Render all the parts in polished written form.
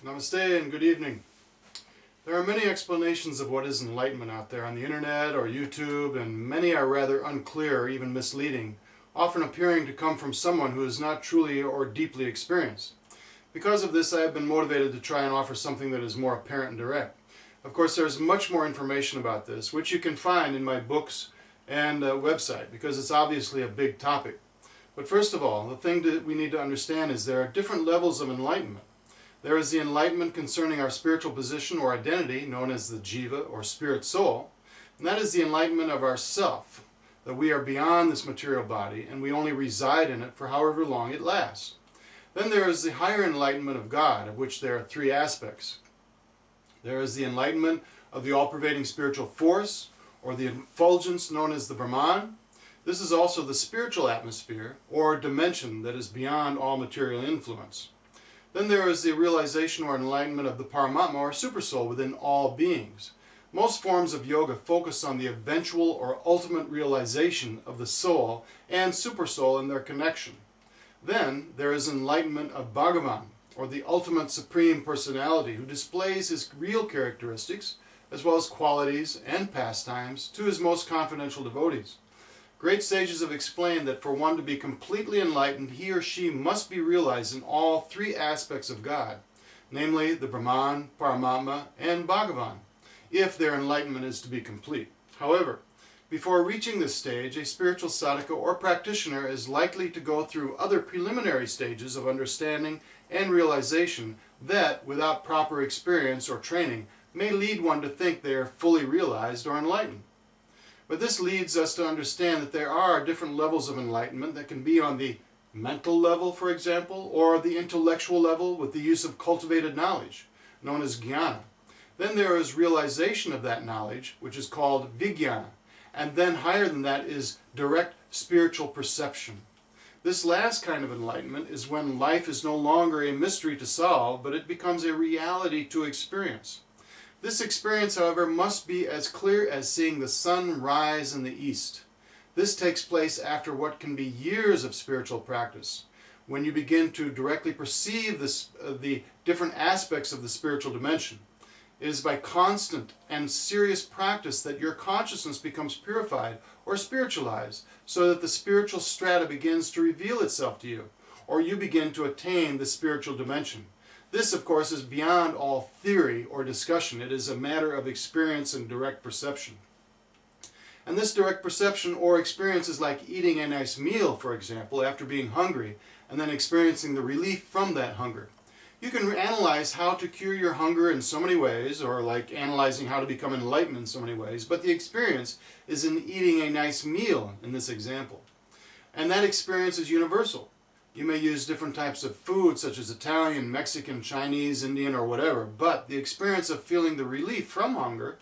Namaste and good evening. There are many explanations of what is enlightenment out there on the internet or YouTube, and many are rather unclear or even misleading, often appearing to come from someone who is not truly or deeply experienced. Because of this, I have been motivated to try and offer something that is more apparent and direct. Of course, there's much more information about this, which you can find in my books and website, because it's obviously a big topic. But first of all, the thing that we need to understand is there are different levels of enlightenment. There is the enlightenment concerning our spiritual position or identity, known as the jiva or spirit soul, and that is the enlightenment of our self, that we are beyond this material body and we only reside in it for however long it lasts. Then there is the higher enlightenment of God, of which there are three aspects. There is the enlightenment of the all-pervading spiritual force, or the effulgence known as the Brahman. This is also the spiritual atmosphere, or dimension that is beyond all material influence. Then there is the realization or enlightenment of the Paramatma or Supersoul within all beings. Most forms of yoga focus on the eventual or ultimate realization of the soul and Supersoul and their connection. Then there is enlightenment of Bhagavan, or the ultimate supreme personality, who displays his real characteristics as well as qualities and pastimes to his most confidential devotees. Great sages have explained that for one to be completely enlightened, he or she must be realized in all three aspects of God, namely the Brahman, Paramatma, and Bhagavan, if their enlightenment is to be complete. However, before reaching this stage, a spiritual sadhaka or practitioner is likely to go through other preliminary stages of understanding and realization that, without proper experience or training, may lead one to think they are fully realized or enlightened. But this leads us to understand that there are different levels of enlightenment that can be on the mental level, for example, or the intellectual level with the use of cultivated knowledge, known as jnana. Then there is realization of that knowledge, which is called vijnana, and then higher than that is direct spiritual perception. This last kind of enlightenment is when life is no longer a mystery to solve, but it becomes a reality to experience. This experience, however, must be as clear as seeing the sun rise in the east. This takes place after what can be years of spiritual practice, when you begin to directly perceive the different aspects of the spiritual dimension. It is by constant and serious practice that your consciousness becomes purified or spiritualized, so that the spiritual strata begins to reveal itself to you, or you begin to attain the spiritual dimension. This, of course, is beyond all theory or discussion. It is a matter of experience and direct perception. And this direct perception or experience is like eating a nice meal, for example, after being hungry, and then experiencing the relief from that hunger. You can analyze how to cure your hunger in so many ways, or like analyzing how to become enlightened in so many ways, but the experience is in eating a nice meal in this example. And that experience is universal. You may use different types of food, such as Italian, Mexican, Chinese, Indian, or whatever, but the experience of feeling the relief from hunger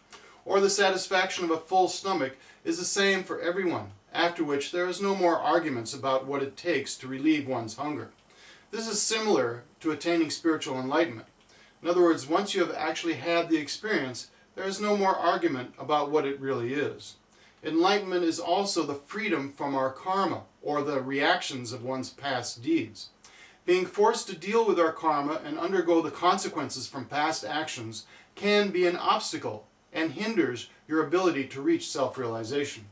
or the satisfaction of a full stomach is the same for everyone, after which there is no more arguments about what it takes to relieve one's hunger. This is similar to attaining spiritual enlightenment. In other words, once you have actually had the experience, there is no more argument about what it really is. Enlightenment is also the freedom from our karma, or the reactions of one's past deeds. Being forced to deal with our karma and undergo the consequences from past actions can be an obstacle and hinders your ability to reach self-realization.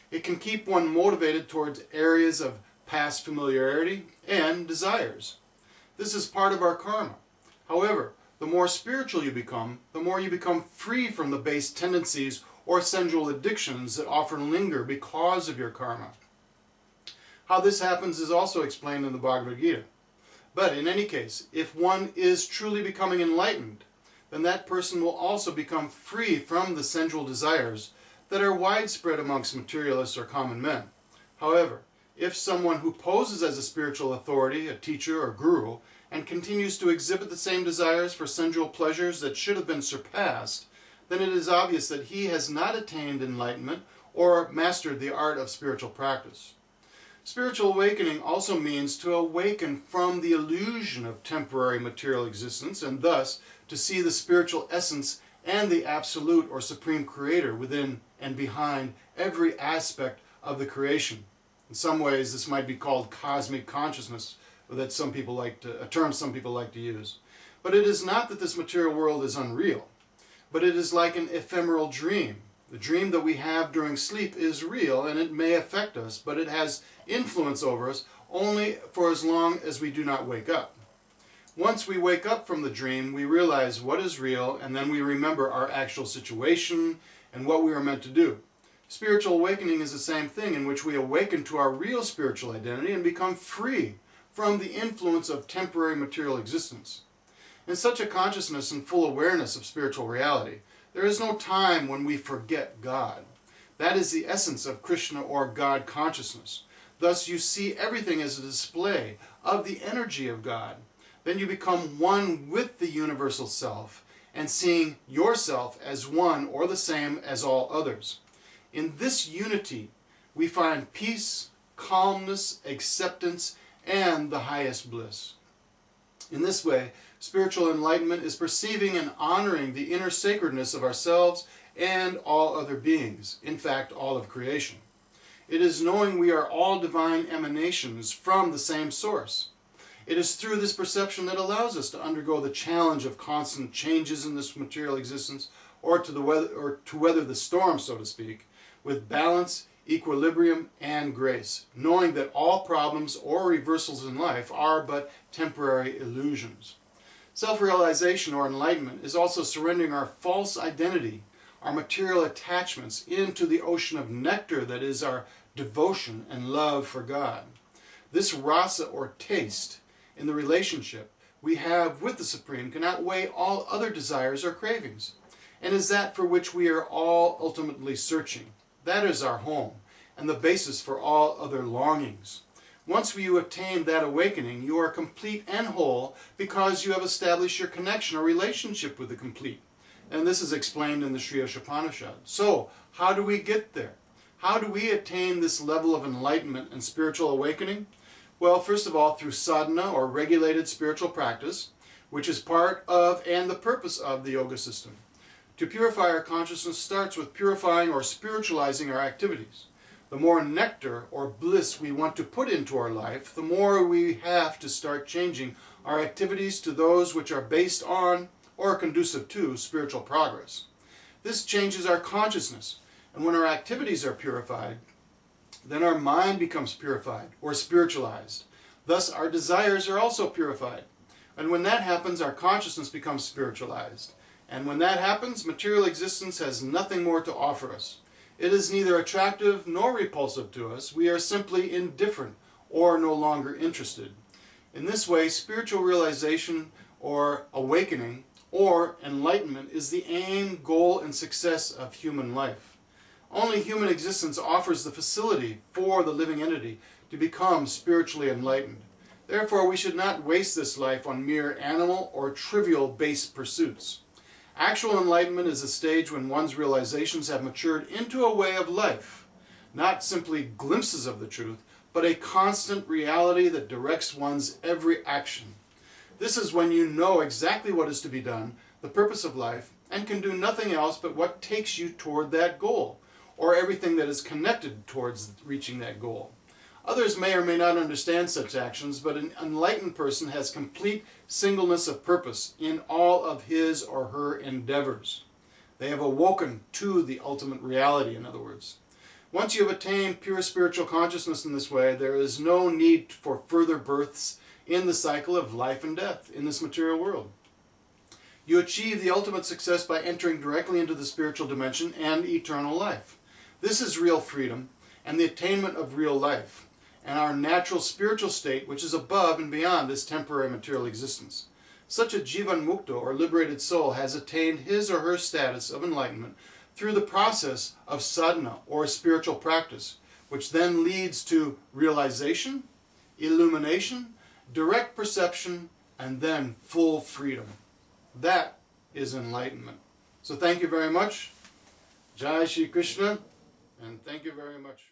It can keep one motivated towards areas of past familiarity and desires. This is part of our karma. However, the more spiritual you become, the more you become free from the base tendencies or sensual addictions that often linger because of your karma. How this happens is also explained in the Bhagavad Gita. But in any case, if one is truly becoming enlightened, then that person will also become free from the sensual desires that are widespread amongst materialists or common men. However, if someone who poses as a spiritual authority, a teacher or guru, and continues to exhibit the same desires for sensual pleasures that should have been surpassed, then it is obvious that he has not attained enlightenment or mastered the art of spiritual practice. Spiritual awakening also means to awaken from the illusion of temporary material existence, and thus to see the spiritual essence and the absolute or supreme creator within and behind every aspect of the creation. In some ways, this might be called cosmic consciousness, a term some people like to use. But it is not that this material world is unreal, but it is like an ephemeral dream. The dream that we have during sleep is real, and it may affect us, but it has influence over us only for as long as we do not wake up. Once we wake up from the dream, we realize what is real, and then we remember our actual situation and what we are meant to do. Spiritual awakening is the same thing, in which we awaken to our real spiritual identity and become free from the influence of temporary material existence. In such a consciousness and full awareness of spiritual reality, there is no time when we forget God. That is the essence of Krishna or God consciousness. Thus you see everything as a display of the energy of God. Then you become one with the universal self, and seeing yourself as one or the same as all others. In this unity, we find peace, calmness, acceptance, and the highest bliss. In this way, spiritual enlightenment is perceiving and honoring the inner sacredness of ourselves and all other beings, in fact, all of creation. It is knowing we are all divine emanations from the same source. It is through this perception that allows us to undergo the challenge of constant changes in this material existence, or to weather the storm, so to speak, with balance, equilibrium, and grace, knowing that all problems or reversals in life are but temporary illusions. Self-realization or enlightenment is also surrendering our false identity, our material attachments, into the ocean of nectar that is our devotion and love for God. This rasa or taste in the relationship we have with the Supreme can outweigh all other desires or cravings, and is that for which we are all ultimately searching. That is our home, and the basis for all other longings. Once you attain that awakening, you are complete and whole because you have established your connection or relationship with the complete. And this is explained in the Sri Upanishad. So, how do we get there? How do we attain this level of enlightenment and spiritual awakening? Well, first of all, through sadhana or regulated spiritual practice, which is part of and the purpose of the yoga system. To purify our consciousness starts with purifying or spiritualizing our activities. The more nectar or bliss we want to put into our life, the more we have to start changing our activities to those which are based on or conducive to spiritual progress. This changes our consciousness, and when our activities are purified, then our mind becomes purified or spiritualized. Thus our desires are also purified. And when that happens, our consciousness becomes spiritualized. And when that happens, material existence has nothing more to offer us. It is neither attractive nor repulsive to us. We are simply indifferent or no longer interested. In this way, spiritual realization or awakening or enlightenment is the aim, goal, and success of human life. Only human existence offers the facility for the living entity to become spiritually enlightened. Therefore, we should not waste this life on mere animal or trivial base pursuits. Actual enlightenment is a stage when one's realizations have matured into a way of life, not simply glimpses of the truth, but a constant reality that directs one's every action. This is when you know exactly what is to be done, the purpose of life, and can do nothing else but what takes you toward that goal, or everything that is connected towards reaching that goal. Others may or may not understand such actions, but an enlightened person has complete singleness of purpose in all of his or her endeavors. They have awoken to the ultimate reality, in other words. Once you have attained pure spiritual consciousness in this way, there is no need for further births in the cycle of life and death in this material world. You achieve the ultimate success by entering directly into the spiritual dimension and eternal life. This is real freedom and the attainment of real life, and our natural spiritual state, which is above and beyond this temporary material existence. Such a Jivan Mukta, or liberated soul, has attained his or her status of enlightenment through the process of sadhana, or spiritual practice, which then leads to realization, illumination, direct perception, and then full freedom. That is enlightenment. So thank you very much. Jai Shri Krishna, and thank you very much.